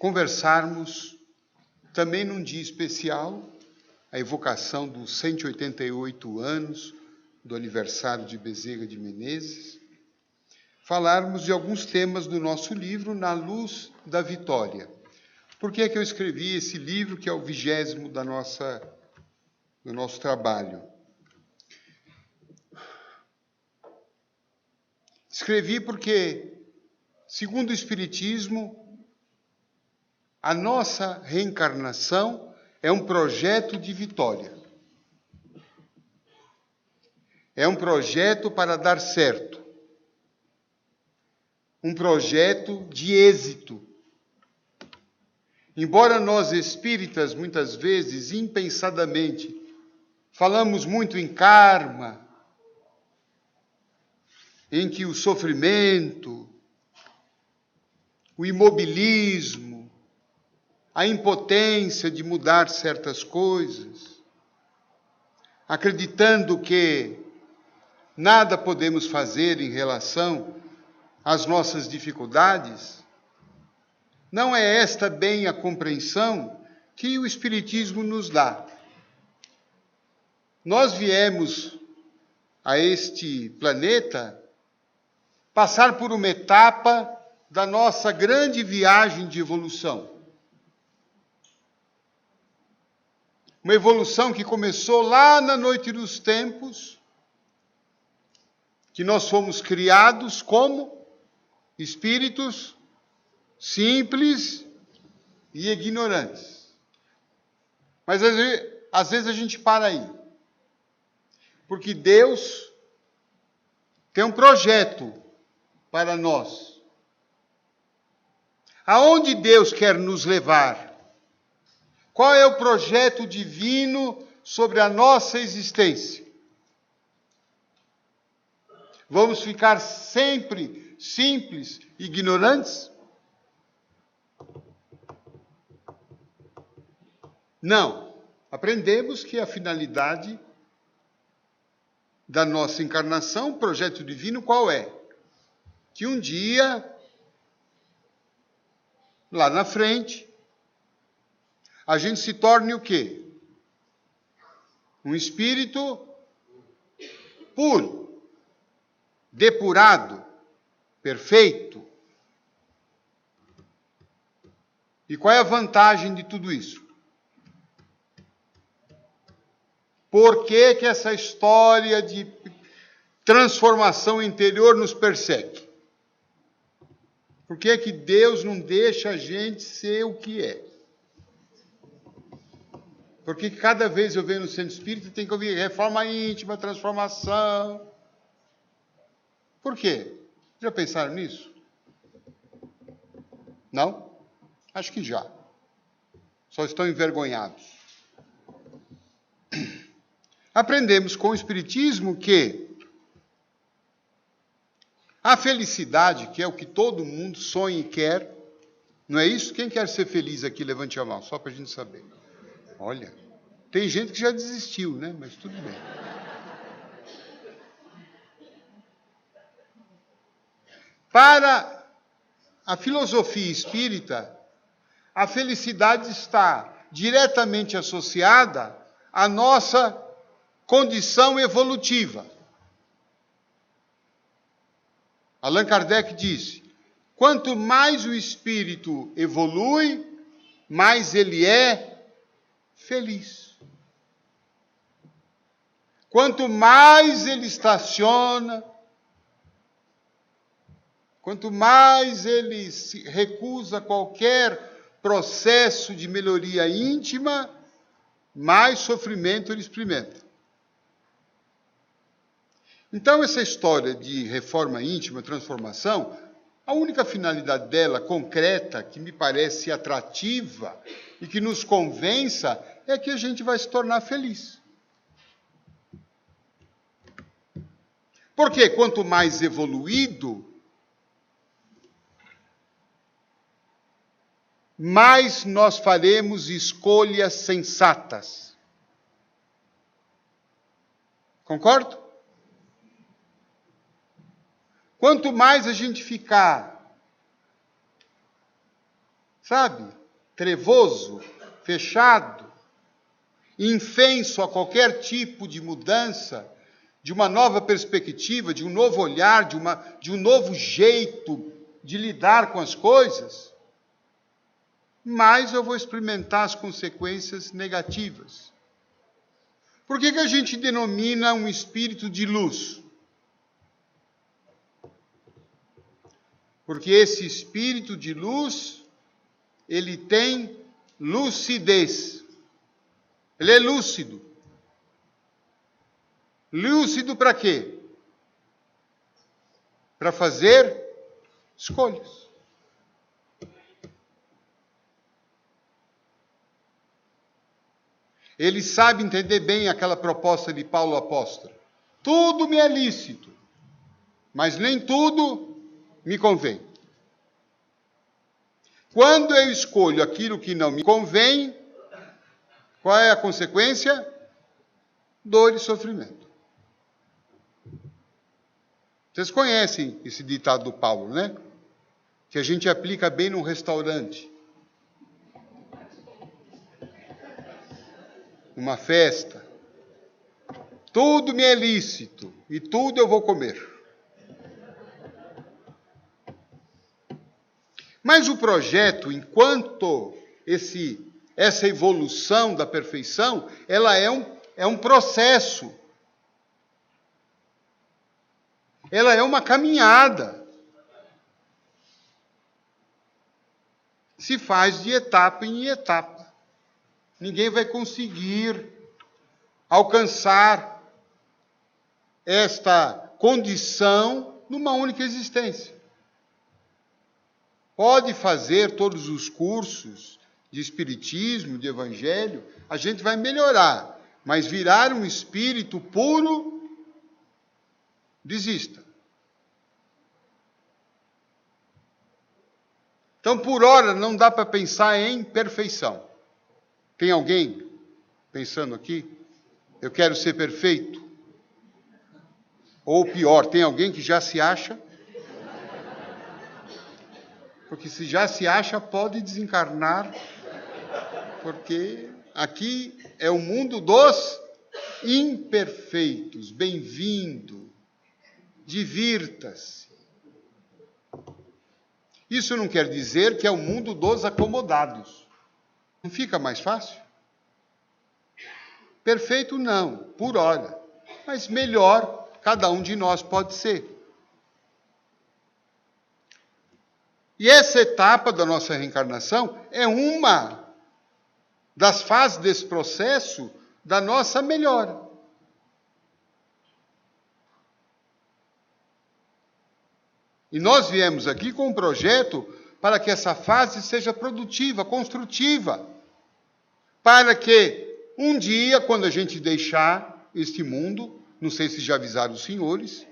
conversarmos também num dia especial, a evocação dos 188 anos do aniversário de Bezerra de Menezes, falarmos de alguns temas do nosso livro Na Luz da Vitória. Por que é que eu escrevi esse livro, que é o 20º do nosso trabalho? Escrevi porque, segundo o Espiritismo, a nossa reencarnação é um projeto de vitória. É um projeto para dar certo. Um projeto de êxito. Embora nós espíritas, muitas vezes, impensadamente, falamos muito em karma, em que o sofrimento, o imobilismo, a impotência de mudar certas coisas, acreditando que nada podemos fazer em relação às nossas dificuldades, não é esta bem a compreensão que o Espiritismo nos dá. Nós viemos a este planeta passar por uma etapa da nossa grande viagem de evolução. Uma evolução que começou lá na noite dos tempos, que nós fomos criados como espíritos simples e ignorantes. Mas às vezes a gente para aí. Porque Deus tem um projeto para nós. Aonde Deus quer nos levar? Qual é o projeto divino sobre a nossa existência? Vamos ficar sempre simples, ignorantes? Não. Aprendemos que a finalidade da nossa encarnação, o projeto divino, qual é? Que um dia, lá na frente, a gente se torne o quê? Um espírito puro, depurado, perfeito. E qual é a vantagem de tudo isso? Por que que essa história de transformação interior nos persegue? Por que que Deus não deixa a gente ser o que é? Porque cada vez eu venho no centro espírita tem que ouvir reforma íntima, transformação. Por quê? Já pensaram nisso? Não? Acho que já. Só estão envergonhados. Aprendemos com o Espiritismo que a felicidade, que é o que todo mundo sonha e quer, não é isso? Quem quer ser feliz aqui, levante a mão, só para a gente saber. Olha, tem gente que já desistiu, né? Mas tudo bem. Para a filosofia espírita, a felicidade está diretamente associada à nossa condição evolutiva. Allan Kardec disse: quanto mais o espírito evolui, mais ele é feliz. Quanto mais ele estaciona, quanto mais ele se recusa a qualquer processo de melhoria íntima, mais sofrimento ele experimenta. Então, essa história de reforma íntima, transformação, a única finalidade dela, concreta, que me parece atrativa e que nos convença, é que a gente vai se tornar feliz. Porque quanto mais evoluído, mais nós faremos escolhas sensatas. Concordo? Quanto mais a gente ficar sabe, trevoso, fechado, infenso a qualquer tipo de mudança, de uma nova perspectiva, de um novo olhar, de um novo jeito de lidar com as coisas, mais eu vou experimentar as consequências negativas. Por que a gente denomina um espírito de luz? Porque esse espírito de luz, ele tem lucidez. Ele é lúcido. Lúcido para quê? Para fazer escolhas. Ele sabe entender bem aquela proposta de Paulo apóstolo. Tudo me é lícito, mas nem tudo me convém. Quando eu escolho aquilo que não me convém, qual é a consequência? Dor e sofrimento. Vocês conhecem esse ditado do Paulo, né? Que a gente aplica bem num restaurante. Numa festa. Tudo me é lícito e tudo eu vou comer. Mas o projeto, enquanto essa evolução da perfeição, ela é um processo. Ela é uma caminhada. Se faz de etapa em etapa. Ninguém vai conseguir alcançar esta condição numa única existência. Pode fazer todos os cursos de espiritismo, de evangelho, a gente vai melhorar, mas virar um espírito puro, desista. Então, por hora, não dá para pensar em perfeição. Tem alguém pensando aqui? Eu quero ser perfeito? Ou pior, tem alguém que já se acha? Porque se já se acha, pode desencarnar, porque aqui é o mundo dos imperfeitos. Bem-vindo, divirta-se. Isso não quer dizer que é o mundo dos acomodados. Não fica mais fácil? Perfeito não, por hora. Mas melhor, cada um de nós pode ser. E essa etapa da nossa reencarnação é uma das fases desse processo da nossa melhora. E nós viemos aqui com um projeto para que essa fase seja produtiva, construtiva, para que um dia, quando a gente deixar este mundo, não sei se já avisaram os senhores,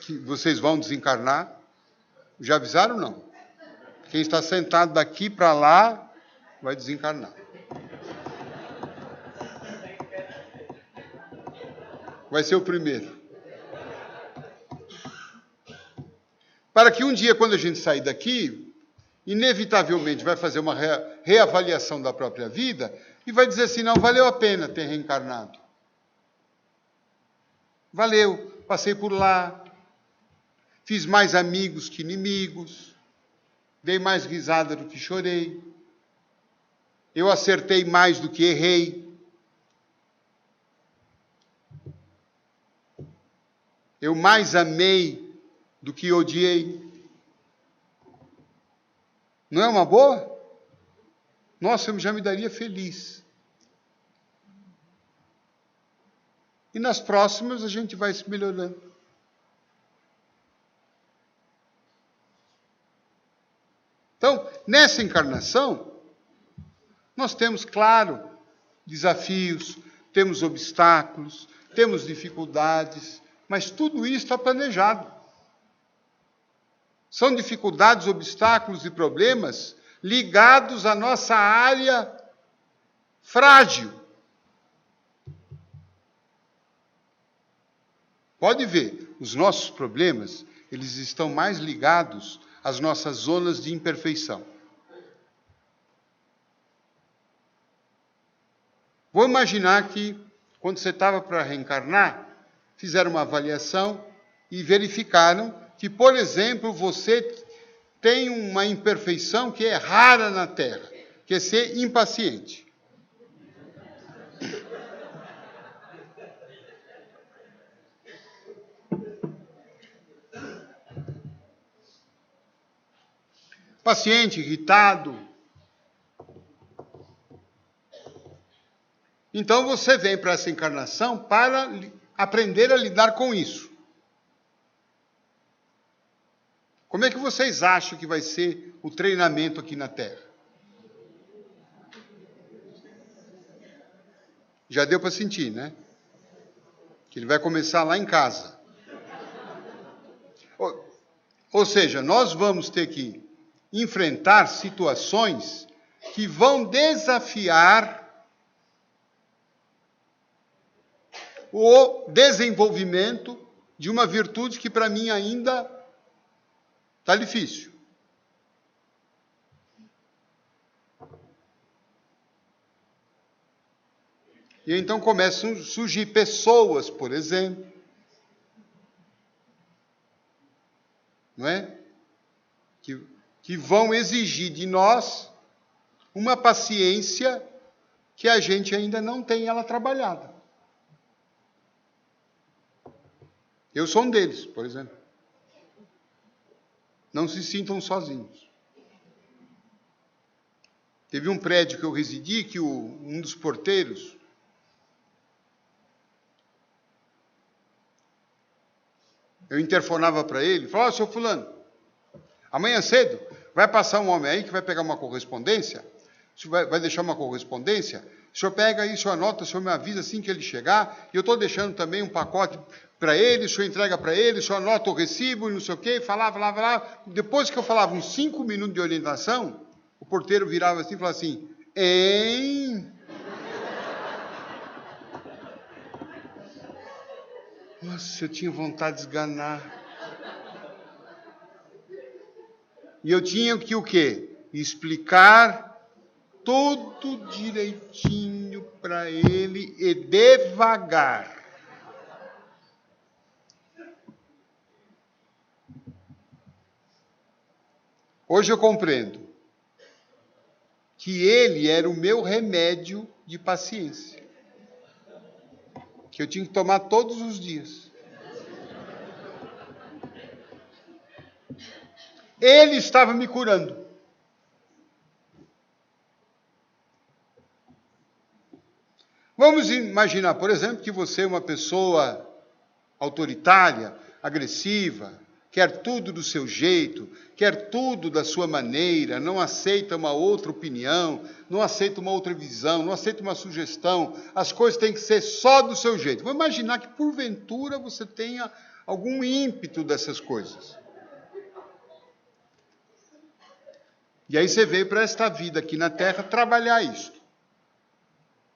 que vocês vão desencarnar. Já avisaram, não? Quem está sentado daqui para lá vai desencarnar. Vai ser o primeiro. Para que um dia, quando a gente sair daqui, inevitavelmente vai fazer uma reavaliação da própria vida e vai dizer assim, não, valeu a pena ter reencarnado. Valeu, passei por lá, fiz mais amigos que inimigos, dei mais risada do que chorei, eu acertei mais do que errei, eu mais amei do que odiei. Não é uma boa? Nossa, eu já me daria feliz. E nas próximas a gente vai se melhorando. Então, nessa encarnação, nós temos, claro, desafios, temos obstáculos, temos dificuldades, mas tudo isso está planejado. São dificuldades, obstáculos e problemas ligados à nossa área frágil. Pode ver, os nossos problemas, eles estão mais ligados às nossas zonas de imperfeição. Vou imaginar que, quando você estava para reencarnar, fizeram uma avaliação e verificaram que, por exemplo, você tem uma imperfeição que é rara na Terra, que é ser impaciente. Paciente, irritado. Então você vem para essa encarnação para aprender a lidar com isso. Como é que vocês acham que vai ser o treinamento aqui na Terra? Já deu para sentir, né? Que ele vai começar lá em casa. Ou seja, nós vamos ter que enfrentar situações que vão desafiar o desenvolvimento de uma virtude que para mim ainda está difícil. E então começam a surgir pessoas, por exemplo, não é? Que vão exigir de nós uma paciência que a gente ainda não tem ela trabalhada. Eu sou um deles, por exemplo. Não se sintam sozinhos. Teve um prédio que eu residi que um dos porteiros eu interfonava para ele, falava, seu fulano, amanhã cedo vai passar um homem aí que vai pegar uma correspondência, vai deixar uma correspondência, o senhor pega aí, o senhor anota, o senhor me avisa assim que ele chegar, e eu estou deixando também um pacote para ele, o senhor entrega para ele, o senhor anota o recibo e não sei o quê, falava. Depois que eu falava uns 5 minutos de orientação, o porteiro virava assim e falava assim, hein? Nossa, eu tinha vontade de esganar. E eu tinha que o quê? Explicar tudo direitinho para ele e devagar. Hoje eu compreendo que ele era o meu remédio de paciência, que eu tinha que tomar todos os dias. Ele estava me curando. Vamos imaginar, por exemplo, que você é uma pessoa autoritária, agressiva, quer tudo do seu jeito, quer tudo da sua maneira, não aceita uma outra opinião, não aceita uma outra visão, não aceita uma sugestão, as coisas têm que ser só do seu jeito. Vamos imaginar que, porventura, você tenha algum ímpeto dessas coisas. E aí você veio para esta vida aqui na Terra trabalhar isso.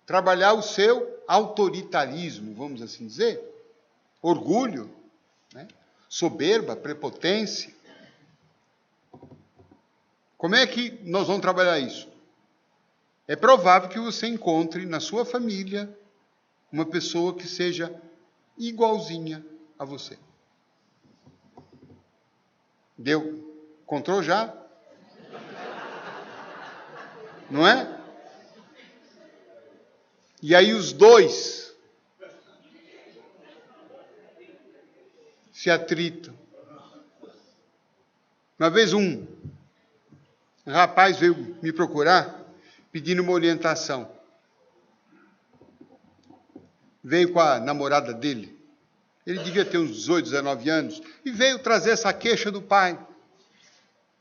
Trabalhar o seu autoritarismo, vamos assim dizer, orgulho, né? Soberba, prepotência. Como é que nós vamos trabalhar isso? É provável que você encontre na sua família uma pessoa que seja igualzinha a você. Deu? Encontrou já? Não é? E aí os dois se atritam. Uma vez um rapaz veio me procurar pedindo uma orientação. Veio com a namorada dele. Ele devia ter uns 18, 19 anos. E veio trazer essa queixa do pai.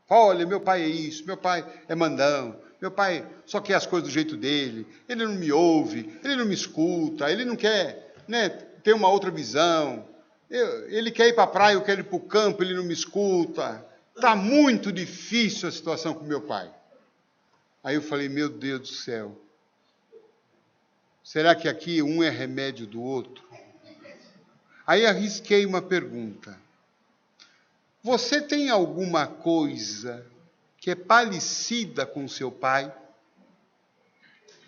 Olha, meu pai é isso, meu pai é mandão. Meu pai só quer as coisas do jeito dele. Ele não me ouve, ele não me escuta, ele não quer, né, ter uma outra visão. Ele quer ir para a praia, eu quero ir para o campo, ele não me escuta. Está muito difícil a situação com meu pai. Aí eu falei, meu Deus do céu. Será que aqui um é remédio do outro? Aí arrisquei uma pergunta. Você tem alguma coisa que é parecida com seu pai?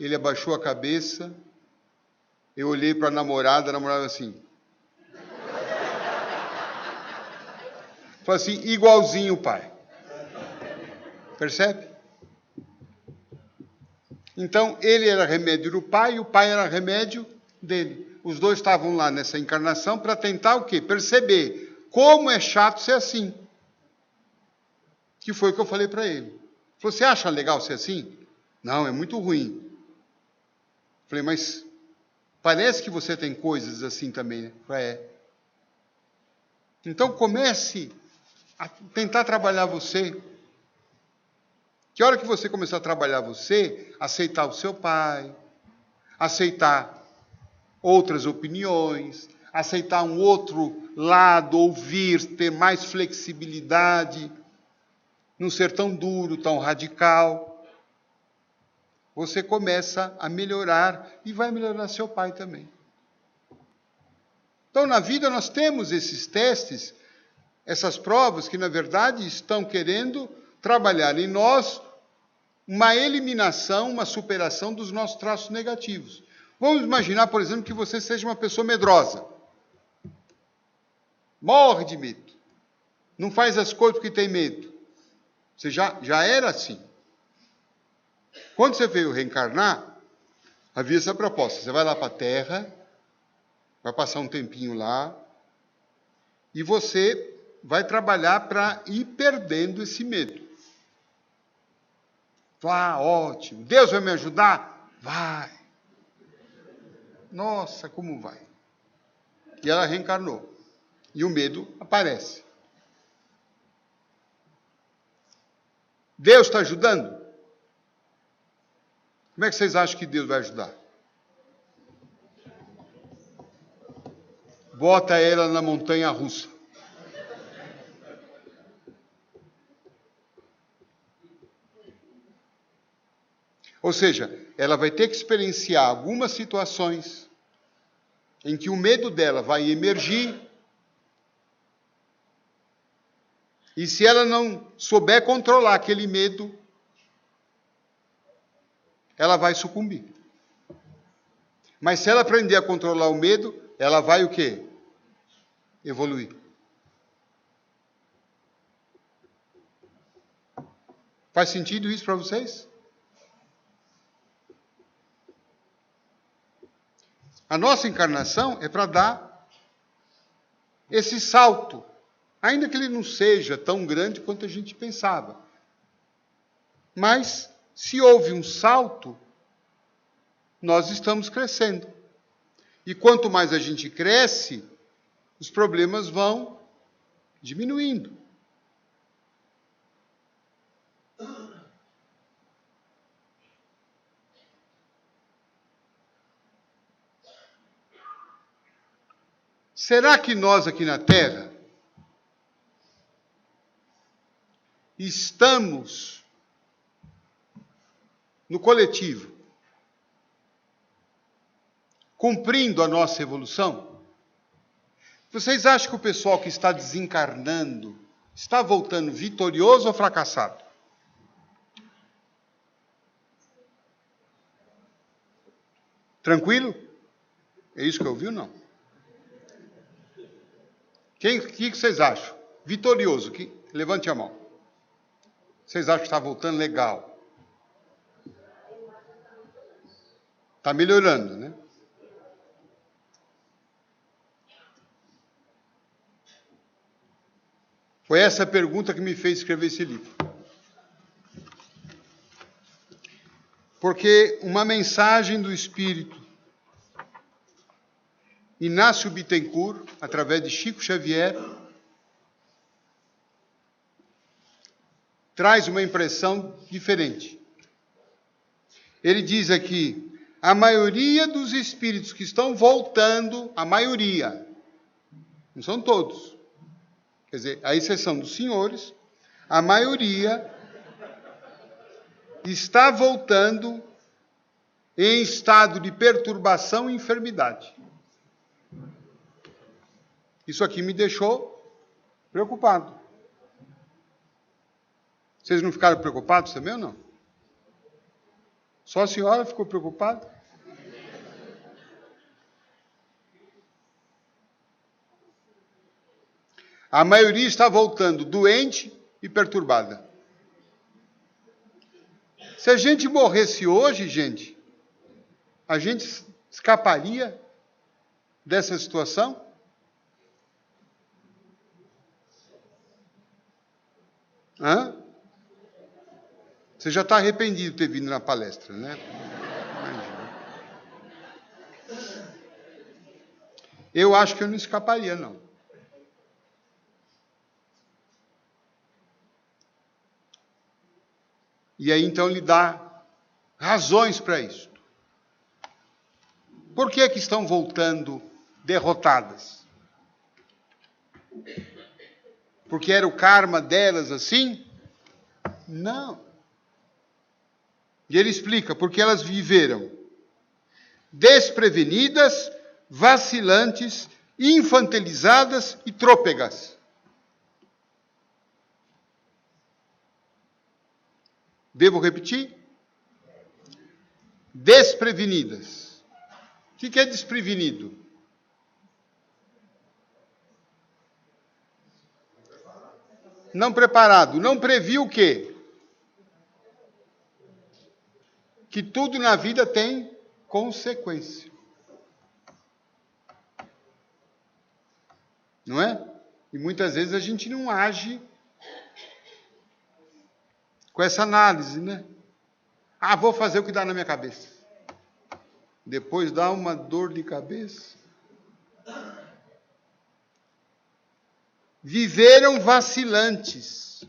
Ele abaixou a cabeça Eu olhei para a namorada assim. Falei assim, igualzinho o pai. Percebe? Então, ele era remédio do pai e o pai era remédio dele. Os dois estavam lá nessa encarnação para tentar o quê? Perceber como é chato ser assim. Que foi o que eu falei para ele. Você acha legal ser assim? Não, é muito ruim. Falei, mas parece que você tem coisas assim também, né? É. Então comece a tentar trabalhar você. Que hora que você começar a trabalhar você, aceitar o seu pai, aceitar outras opiniões, aceitar um outro lado, ouvir, ter mais flexibilidade, não ser tão duro, tão radical, você começa a melhorar e vai melhorar seu pai também. Então, na vida nós temos esses testes, essas provas que, na verdade, estão querendo trabalhar em nós uma eliminação, uma superação dos nossos traços negativos. Vamos imaginar, por exemplo, que você seja uma pessoa medrosa. Morre de medo. Não faz as coisas porque tem medo. Você já era assim. Quando você veio reencarnar, havia essa proposta. Você vai lá para a Terra, vai passar um tempinho lá, e você vai trabalhar para ir perdendo esse medo. Ah, ótimo. Deus vai me ajudar? Vai. Nossa, como vai? E ela reencarnou. E o medo aparece. Deus está ajudando? Como é que vocês acham que Deus vai ajudar? Bota ela na montanha russa. Ou seja, ela vai ter que experienciar algumas situações em que o medo dela vai emergir. E se ela não souber controlar aquele medo, ela vai sucumbir. Mas se ela aprender a controlar o medo, ela vai o quê? Evoluir. Faz sentido isso para vocês? A nossa encarnação é para dar esse salto, ainda que ele não seja tão grande quanto a gente pensava. Mas, se houve um salto, nós estamos crescendo. E quanto mais a gente cresce, os problemas vão diminuindo. Será que nós aqui na Terra estamos no coletivo cumprindo a nossa evolução? Vocês acham que o pessoal que está desencarnando está voltando vitorioso ou fracassado? Tranquilo? É isso que eu ouvi ou não? O que vocês acham? Vitorioso? Levante a mão. Vocês acham que está voltando legal? Está melhorando, né? Foi essa pergunta que me fez escrever esse livro. Porque uma mensagem do Espírito Inácio Bittencourt, através de Chico Xavier, traz uma impressão diferente. Ele diz aqui, a maioria dos espíritos que estão voltando, a maioria, não são todos, quer dizer, a exceção dos senhores, a maioria está voltando em estado de perturbação e enfermidade. Isso aqui me deixou preocupado. Vocês não ficaram preocupados também ou não? Só a senhora ficou preocupada? A maioria está voltando doente e perturbada. Se a gente morresse hoje, gente, a gente escaparia dessa situação? Hã? Você já está arrependido de ter vindo na palestra, né? Imagina. Eu acho que eu não escaparia, não. E aí, então, ele dá razões para isso. Por que que estão voltando derrotadas? Porque era o karma delas assim? Não. E ele explica, porque elas viveram desprevenidas, vacilantes, infantilizadas e trôpegas. Devo repetir? Desprevenidas. O que é desprevenido? Não preparado. Não previu o quê? Que tudo na vida tem consequência. Não é? E muitas vezes a gente não age com essa análise, né? Ah, vou fazer o que dá na minha cabeça. Depois dá uma dor de cabeça. Viveram vacilantes.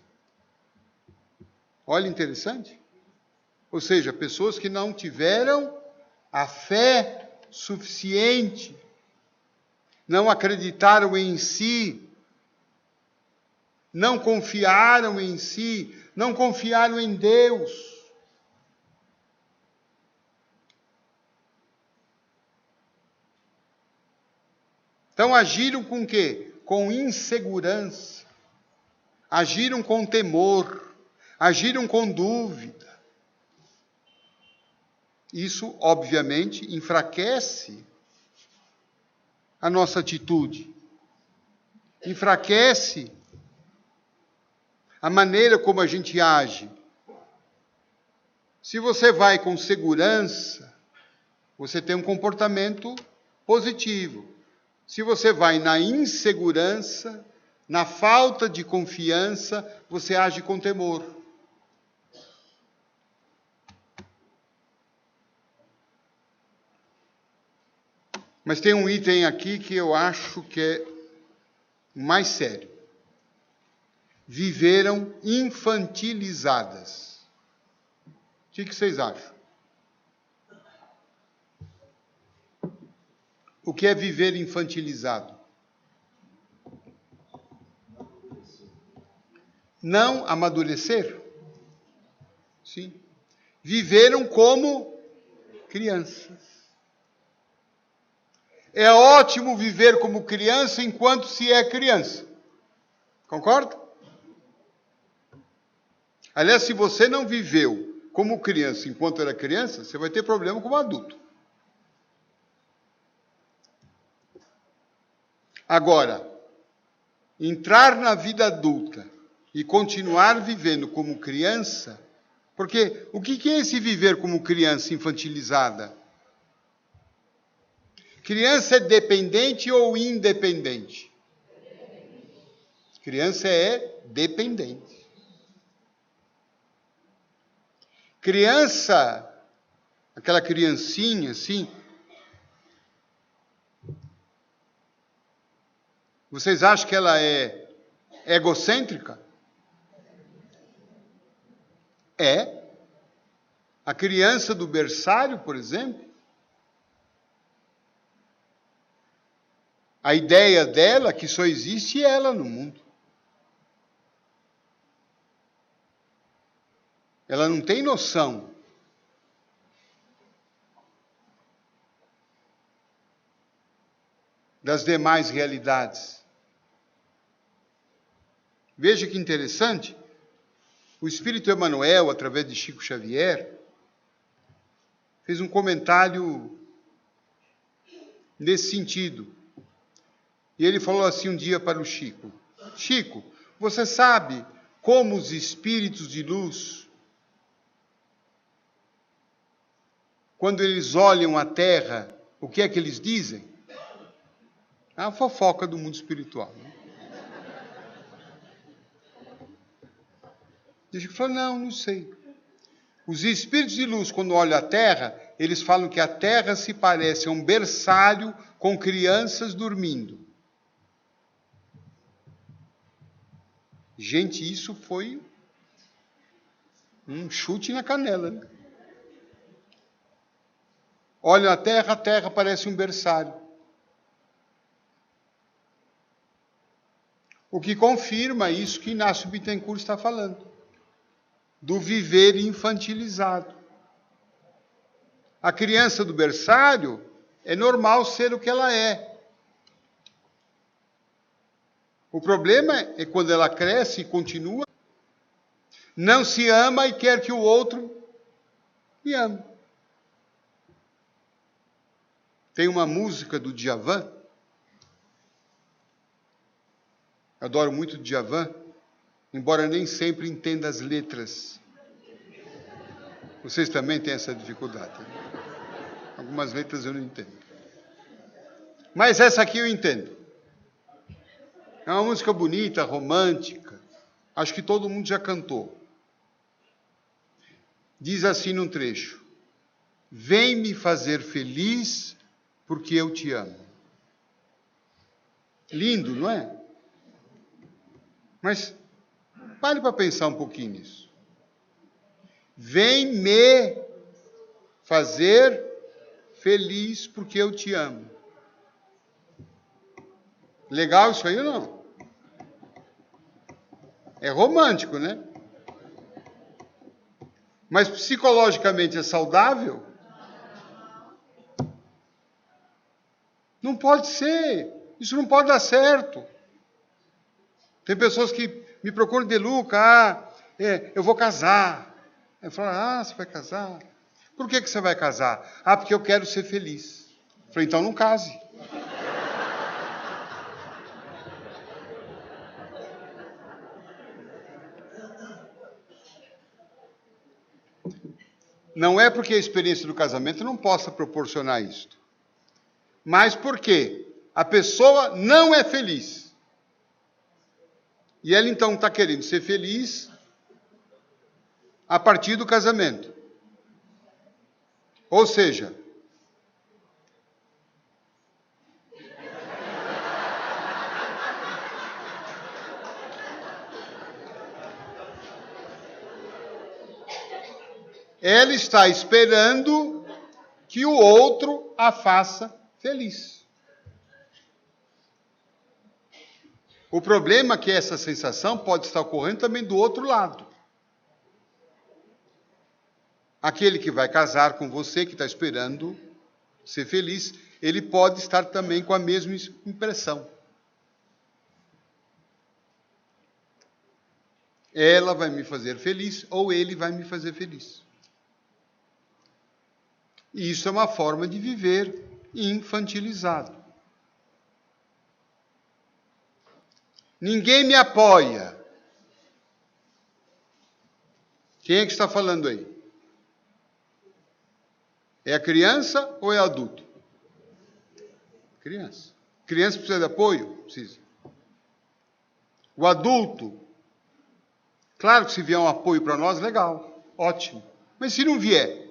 Olha, interessante. Ou seja, pessoas que não tiveram a fé suficiente, não acreditaram em si, não confiaram em si, não confiaram em Deus. Então agiram com o quê? Com insegurança, agiram com temor, agiram com dúvida. Isso, obviamente, enfraquece a nossa atitude, enfraquece a maneira como a gente age. Se você vai com segurança, você tem um comportamento positivo. Se você vai na insegurança, na falta de confiança, você age com temor. Mas tem um item aqui que eu acho que é mais sério. Viveram infantilizadas. O que vocês acham? O que é viver infantilizado? Não amadurecer? Sim. Viveram como crianças. É ótimo viver como criança enquanto se é criança. Concorda? Aliás, se você não viveu como criança enquanto era criança, você vai ter problema como adulto. Agora, entrar na vida adulta e continuar vivendo como criança, porque o que é esse viver como criança infantilizada? Criança é dependente ou independente? Criança é dependente. Criança, aquela criancinha assim, vocês acham que ela é egocêntrica? É. A criança do berçário, por exemplo, a ideia dela é que só existe ela no mundo. Ela não tem noção das demais realidades. Veja que interessante, o Espírito Emmanuel, através de Chico Xavier, fez um comentário nesse sentido. E ele falou assim um dia para o Chico: Chico, você sabe como os espíritos de luz, quando eles olham a Terra, o que é que eles dizem? É a fofoca do mundo espiritual. Né? E Chico falou, não sei. Os espíritos de luz, quando olham a Terra, eles falam que a Terra se parece a um berçário com crianças dormindo. Gente, isso foi um chute na canela. Né? Olha a Terra parece um berçário. O que confirma isso que Inácio Bittencourt está falando. Do viver infantilizado. A criança do berçário é normal ser o que ela é. O problema é quando ela cresce e continua, não se ama e quer que o outro me ame. Tem uma música do Djavan, eu adoro muito o Djavan, embora nem sempre entenda as letras. Vocês também têm essa dificuldade. Algumas letras eu não entendo. Mas essa aqui eu entendo. É uma música bonita, romântica. Acho que todo mundo já cantou. Diz assim num trecho: vem me fazer feliz porque eu te amo. Lindo, não é? Mas pare para pensar um pouquinho nisso. Vem me fazer feliz porque eu te amo. Legal isso aí ou não? É romântico, né? Mas psicologicamente é saudável? Não pode ser. Isso não pode dar certo. Tem pessoas que me procuram de Luca, eu vou casar. Eu falo, você vai casar? Por que você vai casar? Porque eu quero ser feliz. Eu falei, então não case. Não é porque a experiência do casamento não possa proporcionar isto, mas porque a pessoa não é feliz. E ela então está querendo ser feliz a partir do casamento. Ou seja, ela está esperando que o outro a faça feliz. O problema é que essa sensação pode estar ocorrendo também do outro lado. Aquele que vai casar com você, que está esperando ser feliz, ele pode estar também com a mesma impressão. Ela vai me fazer feliz ou ele vai me fazer feliz. E isso é uma forma de viver infantilizado. Ninguém me apoia. Quem é que está falando aí? É a criança ou é adulto? Criança. Criança precisa de apoio? Precisa. O adulto, claro que se vier um apoio para nós, legal, ótimo. Mas se não vier?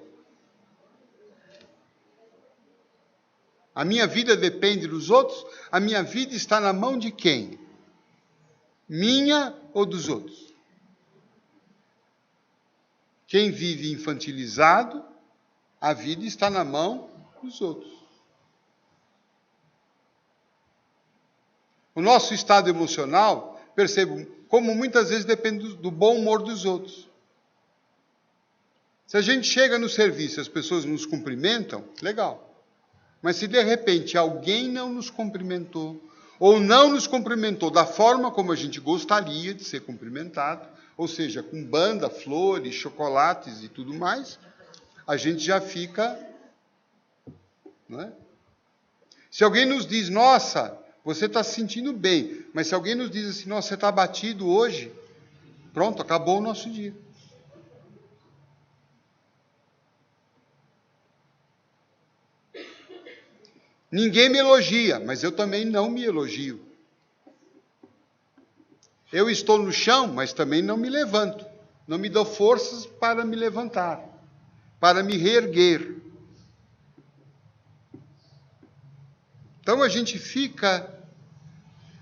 A minha vida depende dos outros? A minha vida está na mão de quem? Minha ou dos outros? Quem vive infantilizado, a vida está na mão dos outros. O nosso estado emocional, percebo, como muitas vezes depende do bom humor dos outros. Se a gente chega no serviço e as pessoas nos cumprimentam, legal. Mas se de repente alguém não nos cumprimentou, ou não nos cumprimentou da forma como a gente gostaria de ser cumprimentado, ou seja, com banda, flores, chocolates e tudo mais, a gente já fica... Não é? Se alguém nos diz, nossa, Você está se sentindo bem, mas se alguém nos diz assim, nossa, você está abatido hoje, pronto, acabou o nosso dia. Ninguém me elogia, mas eu também não me elogio. Eu estou no chão, mas também não me levanto. Não me dou forças para me levantar, para me reerguer. Então a gente fica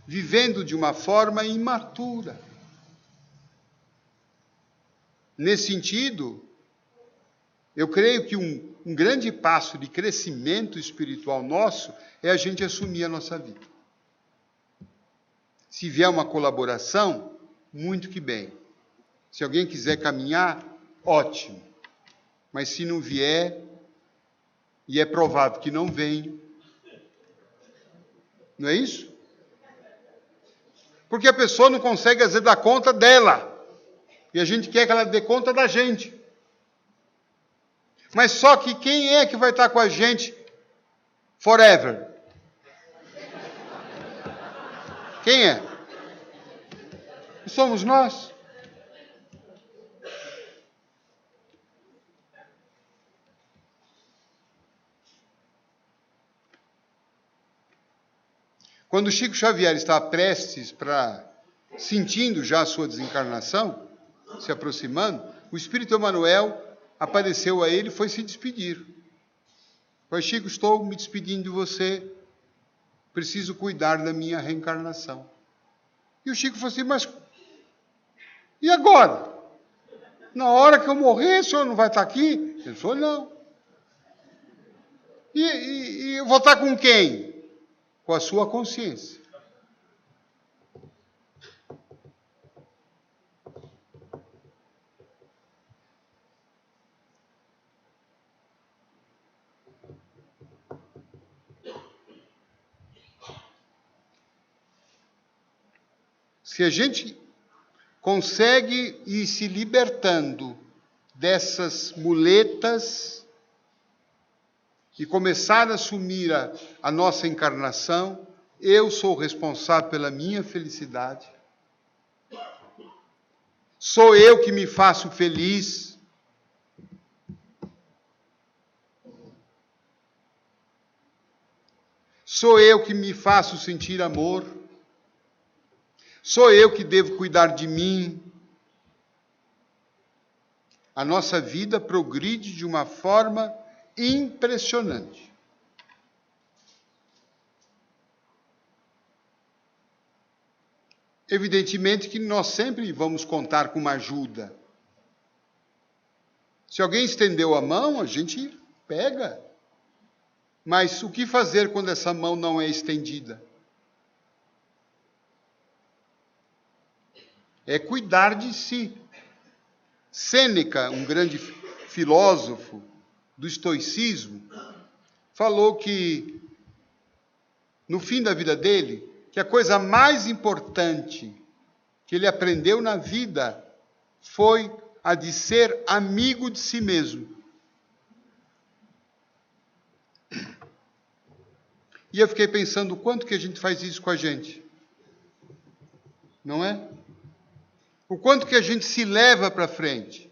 vivendo de uma forma imatura. Nesse sentido, eu creio que um grande passo de crescimento espiritual nosso é a gente assumir a nossa vida. Se vier uma colaboração, muito que bem. Se alguém quiser caminhar, ótimo. Mas se não vier, e é provável que não venha, não é isso? Porque a pessoa não consegue, às vezes, dar conta dela. E a gente quer que ela dê conta da gente. Mas só que quem é que vai estar com a gente forever? Quem é? Somos nós. Quando Chico Xavier estava prestes sentindo já a sua desencarnação, se aproximando, o Espírito Emmanuel apareceu a ele e foi se despedir. Falei, Chico, estou me despedindo de você, preciso cuidar da minha reencarnação. E o Chico falou assim, mas e agora? Na hora que eu morrer, o senhor não vai estar aqui? Ele falou, não. E eu vou estar com quem? Com a sua consciência. Se a gente consegue ir se libertando dessas muletas e começar a assumir a nossa encarnação, eu sou responsável pela minha felicidade. Sou eu que me faço feliz. Sou eu que me faço sentir amor. Sou eu que devo cuidar de mim. A nossa vida progride de uma forma impressionante. Evidentemente que nós sempre vamos contar com uma ajuda. Se alguém estendeu a mão, a gente pega. Mas o que fazer quando essa mão não é estendida? É cuidar de si. Sêneca, um grande filósofo do estoicismo, falou que, no fim da vida dele, que a coisa mais importante que ele aprendeu na vida foi a de ser amigo de si mesmo. E eu fiquei pensando o quanto que a gente faz isso com a gente. Não é? O quanto que a gente se leva para frente.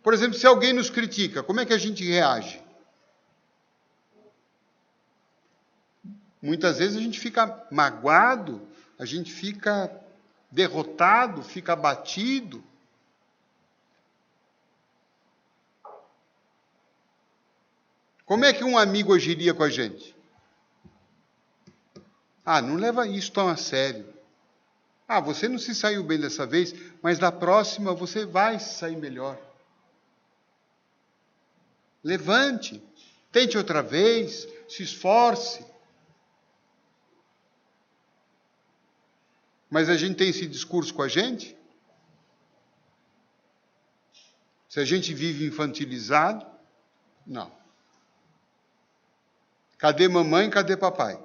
Por exemplo, se alguém nos critica, como é que a gente reage? Muitas vezes a gente fica magoado, a gente fica derrotado, fica abatido. Como é que um amigo agiria com a gente? Ah, não leva isso tão a sério. Ah, você não se saiu bem dessa vez, mas da próxima você vai se sair melhor. Levante, tente outra vez, se esforce. Mas a gente tem esse discurso com a gente? Se a gente vive infantilizado? Não. Cadê mamãe, cadê papai?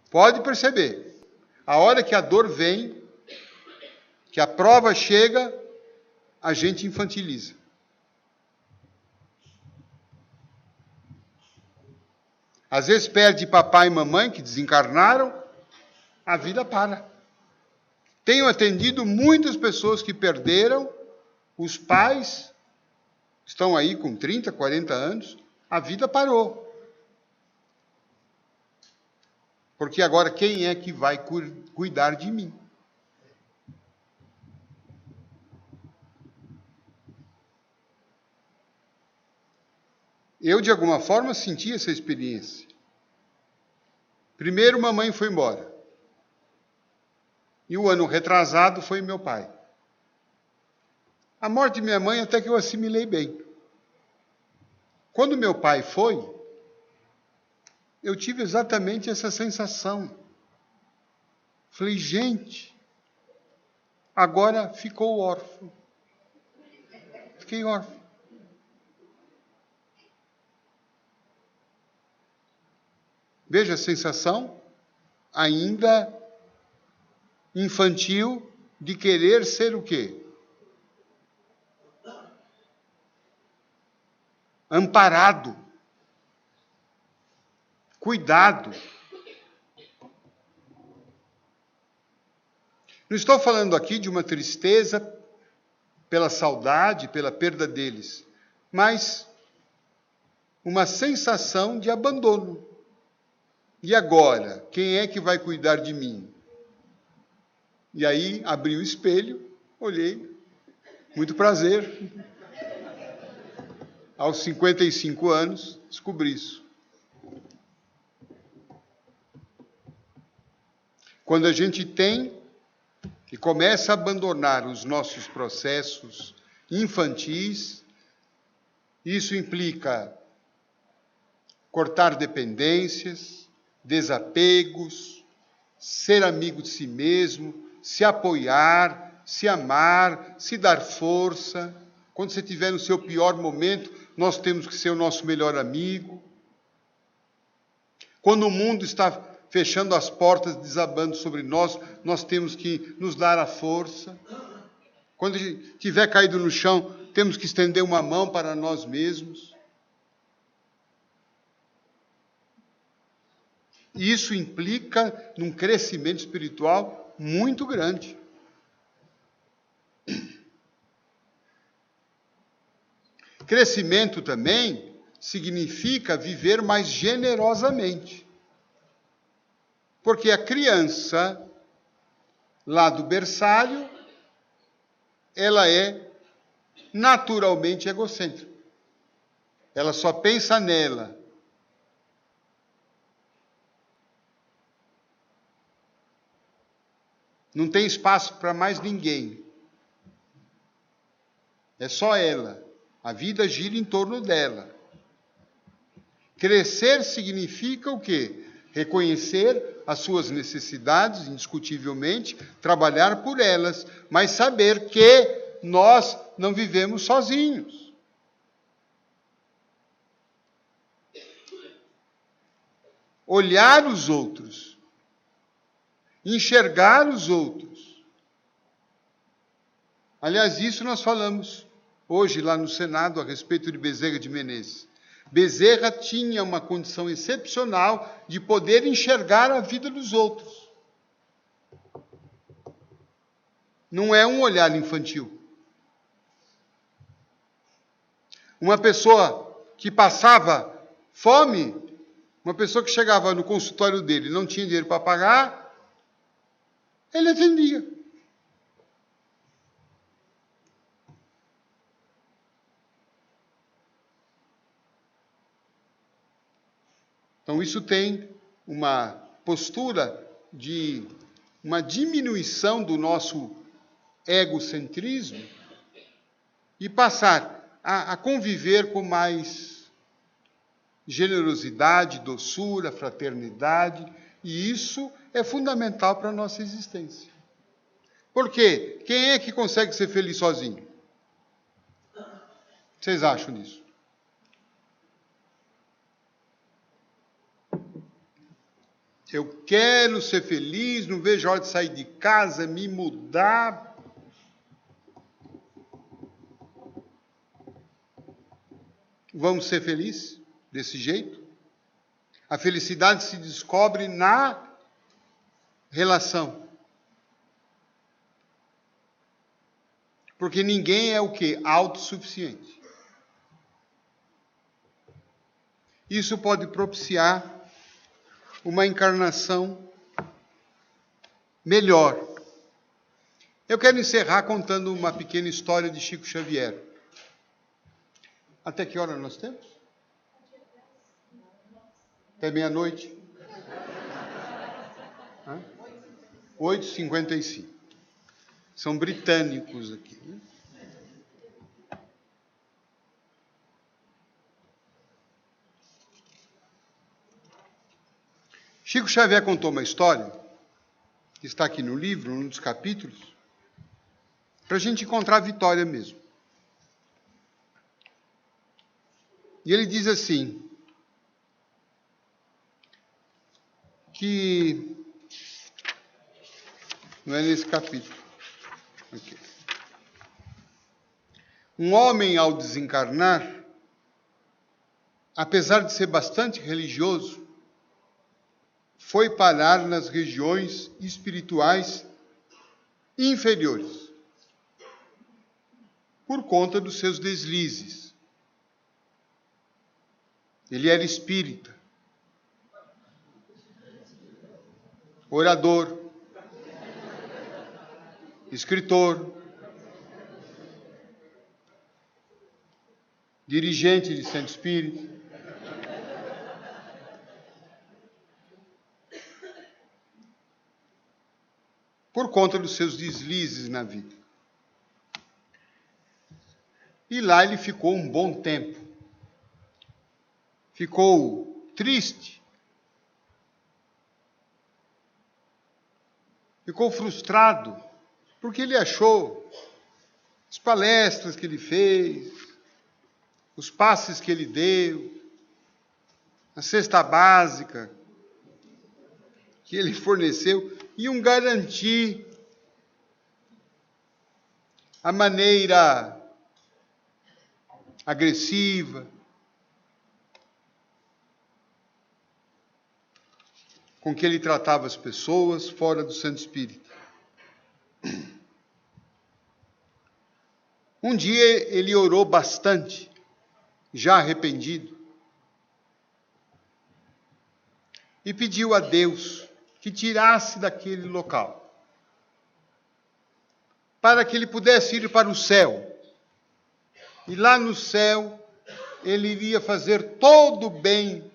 Pode perceber. A hora que a dor vem, que a prova chega, a gente infantiliza. Às vezes perde papai e mamãe, que desencarnaram, a vida para. Tenho atendido muitas pessoas que perderam os pais, estão aí com 30, 40 anos, a vida parou. Porque agora quem é que vai cuidar de mim? Eu, de alguma forma, senti essa experiência. Primeiro, mamãe foi embora. E o ano retrasado foi meu pai. A morte de minha mãe até que eu assimilei bem. Quando meu pai foi, eu tive exatamente essa sensação. Falei, gente, agora ficou órfão. Fiquei órfão. Veja a sensação ainda infantil de querer ser o quê? Amparado. Cuidado. Não estou falando aqui de uma tristeza pela saudade, pela perda deles, mas uma sensação de abandono. E agora, quem é que vai cuidar de mim? E aí, abri o espelho, olhei, muito prazer. Aos 55 anos, descobri isso. Quando a gente tem e começa a abandonar os nossos processos infantis, isso implica cortar dependências, desapegos, ser amigo de si mesmo, se apoiar, se amar, se dar força. Quando você estiver no seu pior momento, nós temos que ser o nosso melhor amigo. Quando o mundo está fechando as portas, desabando sobre nós, nós temos que nos dar a força. Quando estiver caído no chão, temos que estender uma mão para nós mesmos. Isso implica num crescimento espiritual muito grande. Crescimento também significa viver mais generosamente. Porque a criança, lá do berçário, ela é naturalmente egocêntrica. Ela só pensa nela. Não tem espaço para mais ninguém. É só ela. A vida gira em torno dela. Crescer significa o quê? Reconhecer as suas necessidades, indiscutivelmente, trabalhar por elas, mas saber que nós não vivemos sozinhos. Olhar os outros. Enxergar os outros. Aliás, isso nós falamos hoje lá no Senado a respeito de Bezerra de Menezes. Bezerra tinha uma condição excepcional de poder enxergar a vida dos outros. Não é um olhar infantil. Uma pessoa que passava fome, uma pessoa que chegava no consultório dele e não tinha dinheiro para pagar, ele atendia. Então, isso tem uma postura de uma diminuição do nosso egocentrismo e passar a conviver com mais generosidade, doçura, fraternidade, e isso é fundamental para a nossa existência. Por quê? Quem é que consegue ser feliz sozinho? Vocês acham disso? Eu quero ser feliz, não vejo a hora de sair de casa, me mudar. Vamos ser felizes desse jeito? A felicidade se descobre na relação. Porque ninguém é o quê? Autossuficiente. Isso pode propiciar uma encarnação melhor. Eu quero encerrar contando uma pequena história de Chico Xavier. Até que hora nós temos? Até meia-noite? 8h55. São britânicos aqui. Chico Xavier contou uma história, que está aqui no livro, num dos capítulos, para a gente encontrar a vitória mesmo. E ele diz assim, que não é nesse capítulo. Aqui. Um homem, ao desencarnar, apesar de ser bastante religioso, foi parar nas regiões espirituais inferiores, por conta dos seus deslizes. Ele era espírita, orador, escritor, dirigente de centro espírita. Por conta dos seus deslizes na vida. E lá ele ficou um bom tempo. Ficou triste. Ficou frustrado, porque ele achou as palestras que ele fez, os passes que ele deu, a cesta básica que ele forneceu, iam garantir a maneira agressiva, com que ele tratava as pessoas fora do centro espírita. Um dia ele orou bastante, já arrependido, e pediu a Deus que tirasse daquele local, para que ele pudesse ir para o céu. E lá no céu, ele iria fazer todo o bem,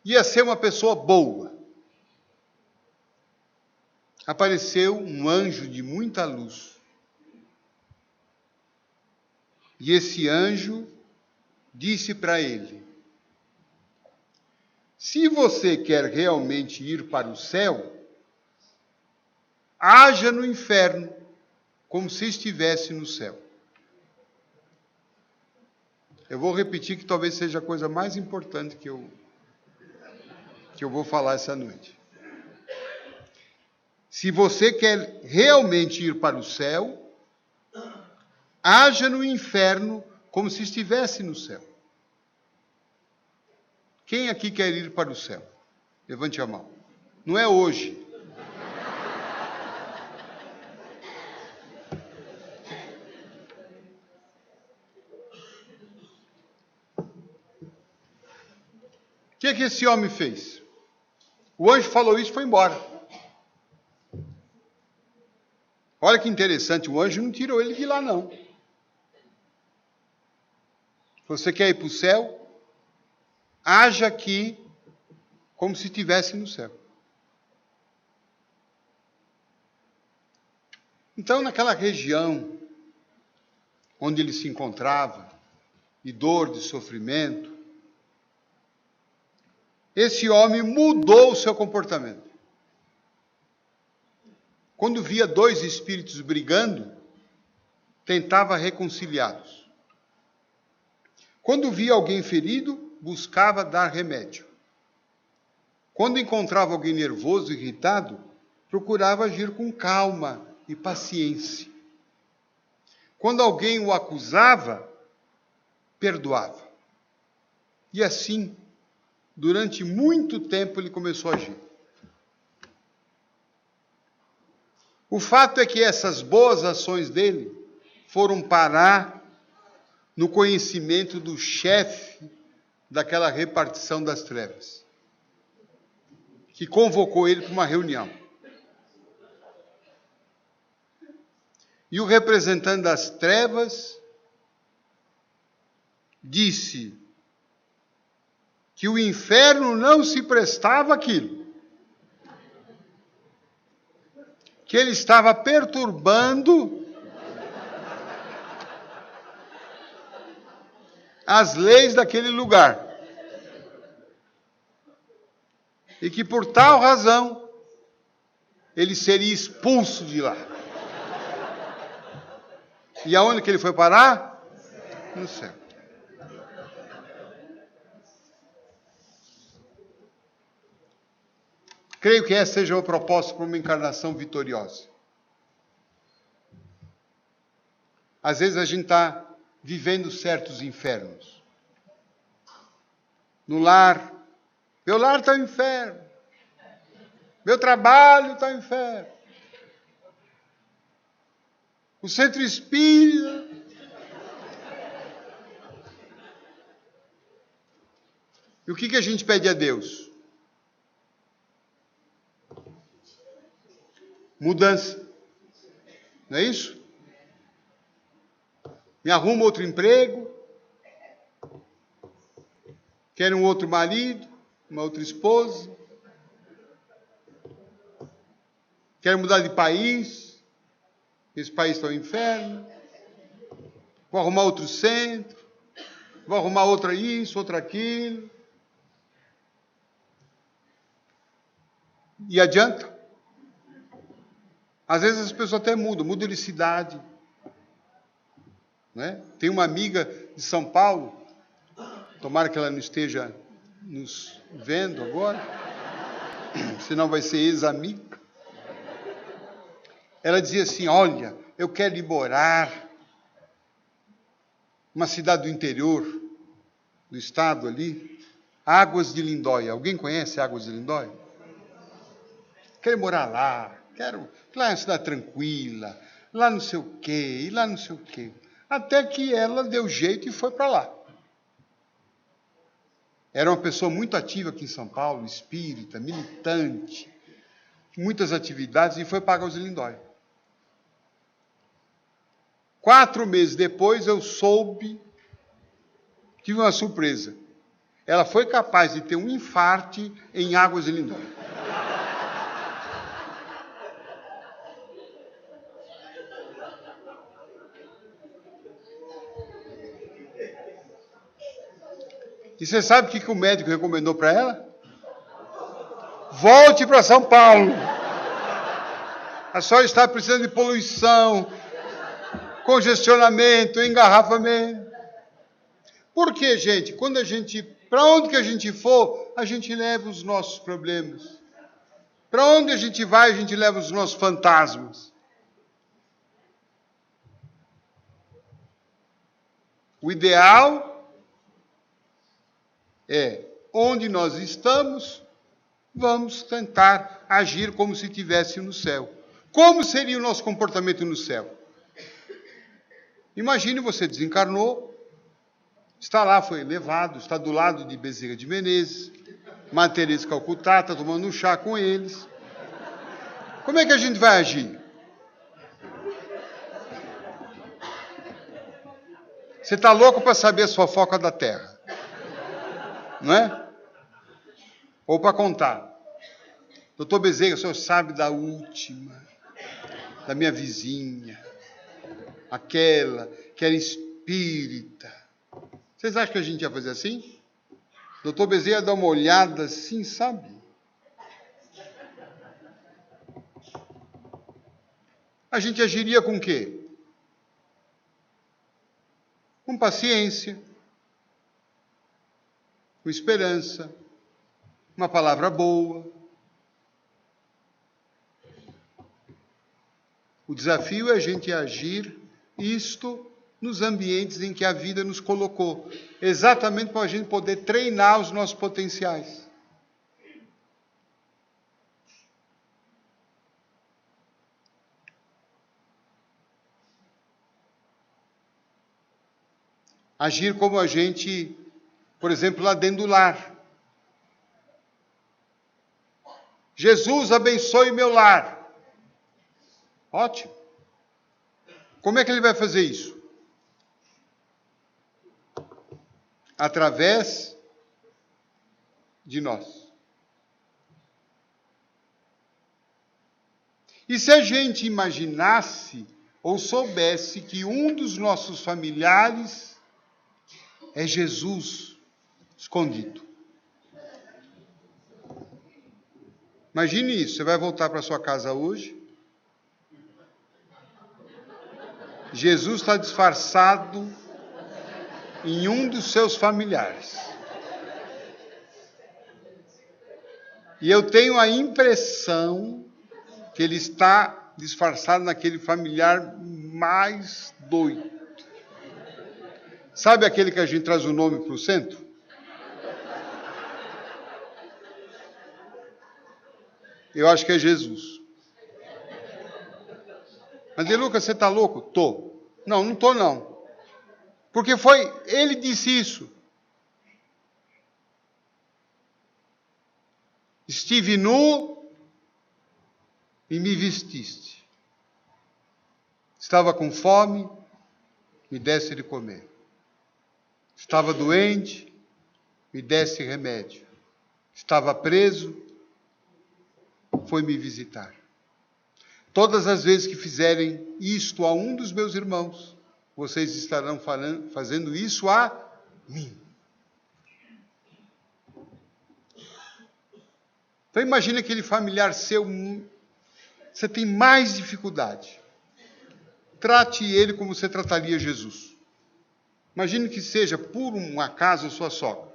ia ser uma pessoa boa. Apareceu um anjo de muita luz. E esse anjo disse para ele: se você quer realmente ir para o céu, haja no inferno, como se estivesse no céu. Eu vou repetir que talvez seja a coisa mais importante que eu vou falar essa noite. Se você quer realmente ir para o céu, haja no inferno, como se estivesse no céu. Quem aqui quer ir para o céu? Levante a mão. Não é hoje. O que esse homem fez? O anjo falou isso e foi embora. Olha que interessante, o anjo não tirou ele de lá, não. Você quer ir para o céu? Haja aqui como se estivesse no céu. Então, naquela região onde ele se encontrava, de dor, de sofrimento, esse homem mudou o seu comportamento. Quando via dois espíritos brigando, tentava reconciliá-los. Quando via alguém ferido, buscava dar remédio. Quando encontrava alguém nervoso, irritado, procurava agir com calma e paciência. Quando alguém o acusava, perdoava. E assim, durante muito tempo ele começou a agir. O fato é que essas boas ações dele foram parar no conhecimento do chefe daquela repartição das trevas, que convocou ele para uma reunião. E o representante das trevas disse que o inferno não se prestava àquilo, que ele estava perturbando as leis daquele lugar. E que por tal razão ele seria expulso de lá. E aonde que ele foi parar? No céu. Creio que essa seja o propósito para uma encarnação vitoriosa. Às vezes a gente está vivendo certos infernos. No lar, meu lar está um inferno. Meu trabalho está um inferno. O centro espírita. E o que a gente pede a Deus? Mudança. Não é isso? Me arruma outro emprego. Quero um outro marido, uma outra esposa. Quero mudar de país. Esse país está um inferno. Vou arrumar outro centro. Vou arrumar outra isso, outra aquilo. E adianta? Às vezes as pessoas até mudam de cidade. Né? Tem uma amiga de São Paulo, tomara que ela não esteja nos vendo agora, senão vai ser ex-amiga. Ela dizia assim, olha, eu quero ir morar numa cidade do interior do estado ali, Águas de Lindóia. Alguém conhece Águas de Lindóia? Quero morar lá. Lá é uma cidade tranquila, lá não sei o quê, e lá não sei o quê. Até que ela deu jeito e foi para lá. Era uma pessoa muito ativa aqui em São Paulo, espírita, militante, muitas atividades, e foi para Águas de Lindóia. 4 meses depois eu soube, tive uma surpresa. Ela foi capaz de ter um infarte em Águas de Lindóia. E você sabe o que o médico recomendou para ela? Volte para São Paulo. A senhora está precisando de poluição, congestionamento, engarrafamento. Por quê, gente? Para onde que a gente for, a gente leva os nossos problemas. Para onde a gente vai, a gente leva os nossos fantasmas. O ideal é, onde nós estamos, vamos tentar agir como se estivesse no céu. Como seria o nosso comportamento no céu? Imagine, você desencarnou, está lá, foi levado, está do lado de Bezerra de Menezes, Madre Teresa de Calcutá, está tomando um chá com eles. Como é que a gente vai agir? Você está louco para saber as fofocas da terra. Não é? Ou para contar. Doutor Bezerra, o senhor sabe da última, da minha vizinha, aquela que era espírita. Vocês acham que a gente ia fazer assim? Doutor Bezerra dá uma olhada assim, sabe? A gente agiria com o quê? Com paciência, com esperança, uma palavra boa. O desafio é a gente agir isto nos ambientes em que a vida nos colocou, exatamente para a gente poder treinar os nossos potenciais. Agir como a gente, por exemplo, lá dentro do lar. Jesus abençoe meu lar. Ótimo. Como é que ele vai fazer isso? Através de nós. E se a gente imaginasse ou soubesse que um dos nossos familiares é Jesus escondido? Imagine isso, você vai voltar para sua casa hoje, Jesus está disfarçado em um dos seus familiares. E eu tenho a impressão que ele está disfarçado naquele familiar mais doido. Sabe aquele que a gente traz o nome para o centro? Eu acho que é Jesus. Mas, De Lucas, você está louco? Tô. Não, não estou não. Porque ele disse isso. Estive nu e me vestiste. Estava com fome, me deste de comer. Estava doente, me deste remédio. Estava preso, foi me visitar. Todas as vezes que fizerem isto a um dos meus irmãos, vocês estarão fazendo isso a mim. Então imagine aquele familiar seu, você tem mais dificuldade. Trate ele como você trataria Jesus. Imagine que seja, por um acaso, sua sogra.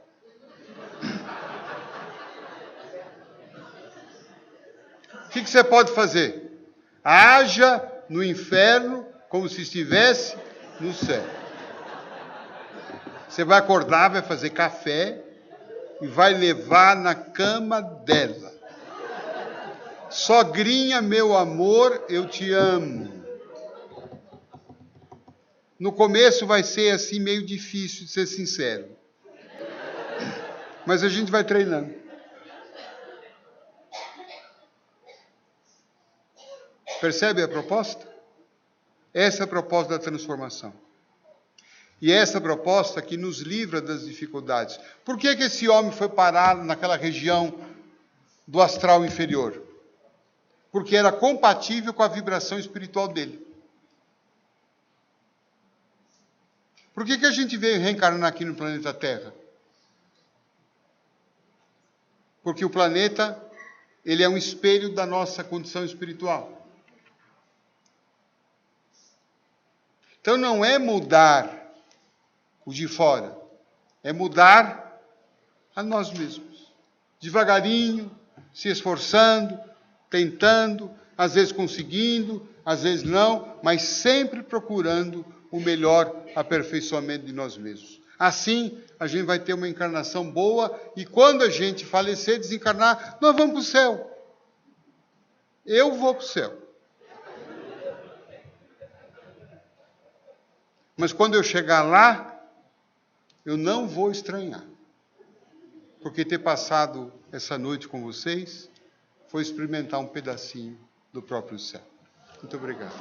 O que você pode fazer? Haja no inferno como se estivesse no céu. Você vai acordar, vai fazer café e vai levar na cama dela. Sogrinha, meu amor, eu te amo. No começo vai ser assim meio difícil de ser sincero. Mas a gente vai treinando. Percebe a proposta? Essa é a proposta da transformação. E essa proposta que nos livra das dificuldades. Por que esse homem foi parar naquela região do astral inferior? Porque era compatível com a vibração espiritual dele. Por que a gente veio reencarnar aqui no planeta Terra? Porque o planeta, ele é um espelho da nossa condição espiritual. Então não é mudar o de fora, é mudar a nós mesmos. Devagarinho, se esforçando, tentando, às vezes conseguindo, às vezes não, mas sempre procurando o melhor aperfeiçoamento de nós mesmos. Assim, a gente vai ter uma encarnação boa e quando a gente falecer, desencarnar, nós vamos para o céu. Eu vou para o céu. Mas quando eu chegar lá, eu não vou estranhar. Porque ter passado essa noite com vocês foi experimentar um pedacinho do próprio céu. Muito obrigado.